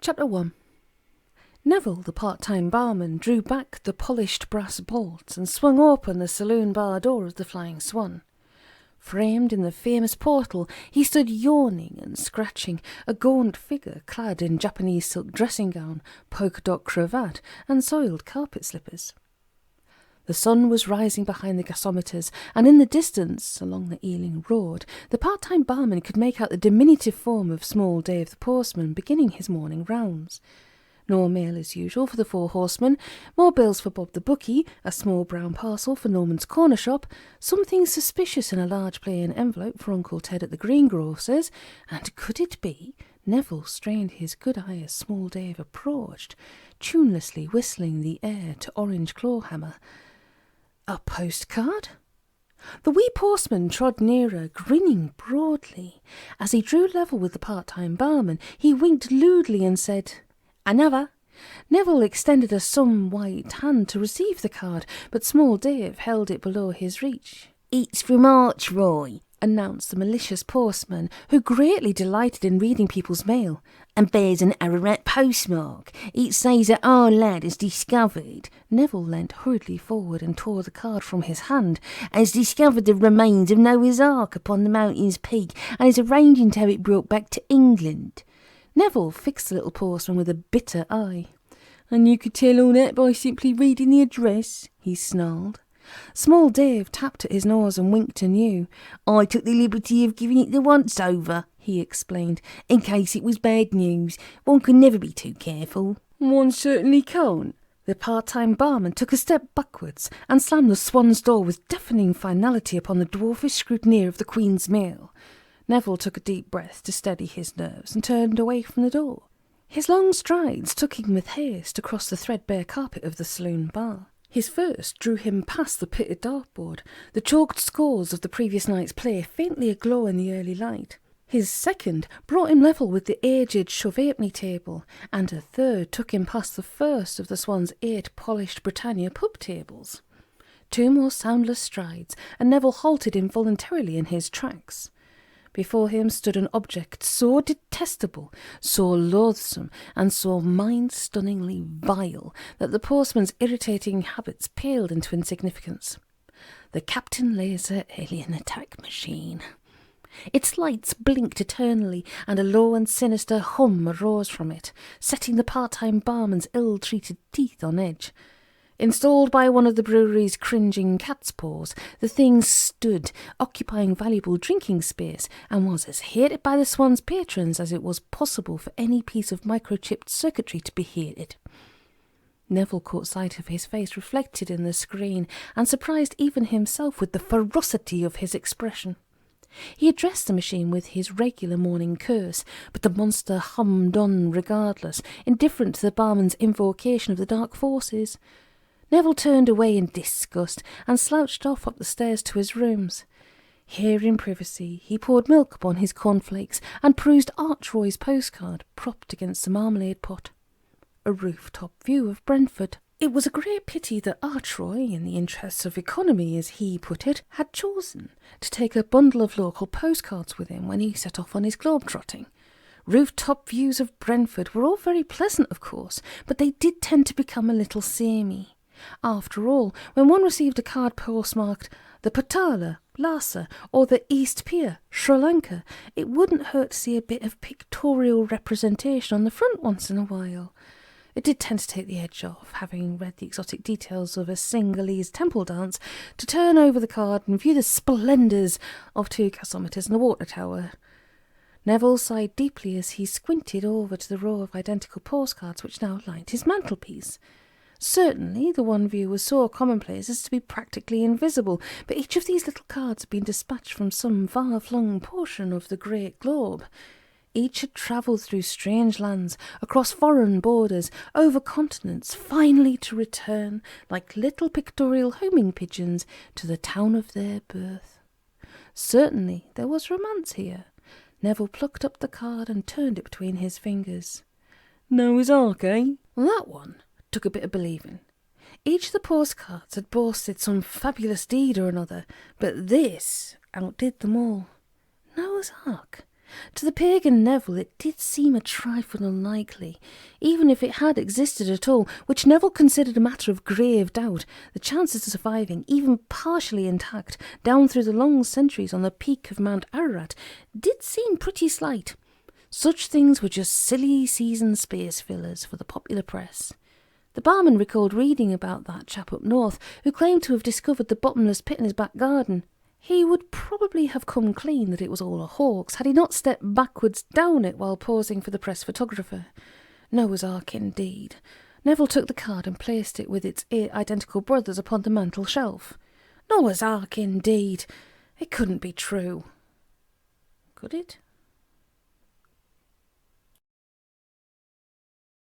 Chapter 1. Neville, the part-time barman, drew back the polished brass bolts and swung open the saloon bar door of the Flying Swan. Framed in the famous portal, he stood yawning and scratching, a gaunt figure clad in Japanese silk dressing gown, polka-dot cravat, and soiled carpet slippers. The sun was rising behind the gasometers, and in the distance, along the Ealing Road, the part-time barman could make out the diminutive form of small Dave the postman beginning his morning rounds. No mail as usual for the Four Horsemen, more bills for Bob the bookie, a small brown parcel for Norman's corner shop, something suspicious in a large plain envelope for Uncle Ted at the greengrocer's, and could it be? Neville strained his good eye as small Dave approached, tunelessly whistling the air to Orange Clawhammer. A postcard? The wee postman trod nearer, grinning broadly. As he drew level with the part-time barman, he winked lewdly and said, "Another." Neville extended a white hand to receive the card, but small Dave held it below his reach. "It's from Archroy," announced the malicious postman, who greatly delighted in reading people's mail, "and bears an Ararat postmark. It says that our lad has discovered," Neville leant hurriedly forward and tore the card from his hand, "has discovered the remains of Noah's Ark upon the mountain's peak, and is arranging to have it brought back to England." Neville fixed the little postman with a bitter eye. "And you could tell all that by simply reading the address?" he snarled. Small Dave tapped at his nose and winked anew. "I took the liberty of giving it the once-over," he explained, "in case it was bad news. One can never be too careful." "One certainly can't." The part-time barman took a step backwards and slammed the Swan's door with deafening finality upon the dwarfish scrutineer of the Queen's mail. Neville took a deep breath to steady his nerves and turned away from the door. His long strides took him with haste across the threadbare carpet of the saloon bar. His first drew him past the pitted dartboard, the chalked scores of the previous night's play faintly aglow in the early light. His second brought him level with the aged Chauvet-halfpenny table, and a third took him past the first of the Swan's 8 polished Britannia pub tables. 2 more soundless strides, and Neville halted involuntarily in his tracks. Before him stood an object so detestable, so loathsome, and so mind-stunningly vile that the postman's irritating habits paled into insignificance. The Captain Laser alien attack machine. Its lights blinked eternally, and a low and sinister hum arose from it, setting the part-time barman's ill-treated teeth on edge. Installed by one of the brewery's cringing cat's paws, the thing stood, occupying valuable drinking space, and was as hated by the Swan's patrons as it was possible for any piece of microchipped circuitry to be hated. Neville caught sight of his face reflected in the screen, and surprised even himself with the ferocity of his expression. He addressed the machine with his regular morning curse, but the monster hummed on regardless, indifferent to the barman's invocation of the dark forces. Neville turned away in disgust and slouched off up the stairs to his rooms. Here in privacy he poured milk upon his cornflakes and perused Archroy's postcard propped against the marmalade pot. A rooftop view of Brentford. It was a great pity that Archroy, in the interests of economy as he put it, had chosen to take a bundle of local postcards with him when he set off on his globe-trotting. Rooftop views of Brentford were all very pleasant, of course, but they did tend to become a little samey. After all, when one received a card postmarked the Patala, Lhasa, or the East Pier, Sri Lanka, it wouldn't hurt to see a bit of pictorial representation on the front once in a while. It did tend to take the edge off, having read the exotic details of a Sinhalese temple dance, to turn over the card and view the splendours of 2 gasometers and a water tower. Neville sighed deeply as he squinted over to the row of identical postcards which now lined his mantelpiece. Certainly, the one view was so commonplace as to be practically invisible, but each of these little cards had been dispatched from some far-flung portion of the great globe. Each had travelled through strange lands, across foreign borders, over continents, finally to return, like little pictorial homing pigeons, to the town of their birth. Certainly, there was romance here. Neville plucked up the card and turned it between his fingers. "Noah's Ark, eh?" That one took a bit of believing. Each of the postcards had boasted some fabulous deed or another, but this outdid them all. Noah's Ark. To the pagan Neville it did seem a trifle unlikely. Even if it had existed at all, which Neville considered a matter of grave doubt, the chances of surviving, even partially intact, down through the long centuries on the peak of Mount Ararat did seem pretty slight. Such things were just silly season space fillers for the popular press. The barman recalled reading about that chap up north who claimed to have discovered the bottomless pit in his back garden. He would probably have come clean that it was all a hoax had he not stepped backwards down it while posing for the press photographer. Noah's Ark indeed. Neville took the card and placed it with its 8 identical brothers upon the mantel shelf. Noah's Ark indeed. It couldn't be true. Could it?